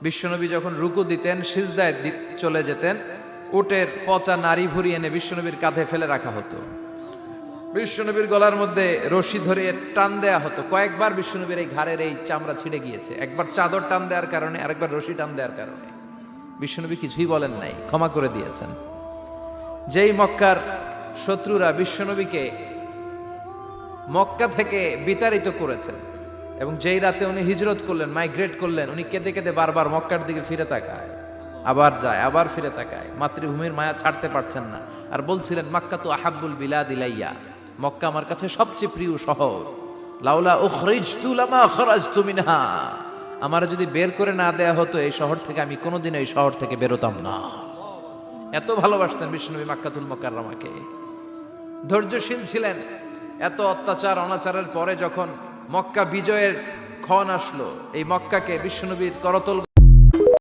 বিশ্বনবী যখন রুকু দিতেন, সিজদায় চলে যেতেন, উটের পচা নাড়ি ভুড়ি এনে বিশ্বনবীর কাঁধে ফেলে রাখা হতো। বিশ্বনবীর গলার মধ্যে রশি ধরে টান দেয়া হতো। কয়েকবার বিশ্বনবীর এই ঘাড়ের এই চামড়া ছিঁড়ে গিয়েছে, একবার চাদর টান দেওয়ার কারণে, আরেকবার রশি টান দেওয়ার কারণে। বিশ্বনবী কিছুই বলেন নাই, ক্ষমা করে দিয়েছেন। যেই মক্কার শত্রুরা বিশ্বনবীকে মক্কা থেকে বিতাড়িত করেছেন, এবং যেই রাতে উনি হিজরত করলেন, মাইগ্রেট করলেন, উনি কেঁদে কেঁদে বারবার মক্কার দিকে ফিরে তাকায়, আবার যায়, আবার ফিরে তাকায়, মাতৃভূমির মায়া ছাড়তে পারছেন না। আর বলছিলেন, মাক্কা তো আহাব্বুল বিলাদ ইলাইয়া, মক্কা আমার কাছে সবচেয়ে প্রিয় শহর। লাউলা উখরিজতু লামা খরাজতু মিনহা, আমার যদি বের করে না দেয়া হতো এই শহর থেকে, আমি কোনোদিন এই শহর থেকে বেরোতাম না। এত ভালোবাসতেন বিশ্বনবী মাক্কাতুল মুকাররমাকে। ধৈর্যশীল ছিলেন। এত অত্যাচার অনাচারের পরে যখন মক্কা বিজয়ের ক্ষণ আসলো, এই মক্কাকে বিশ্বনবীর করতল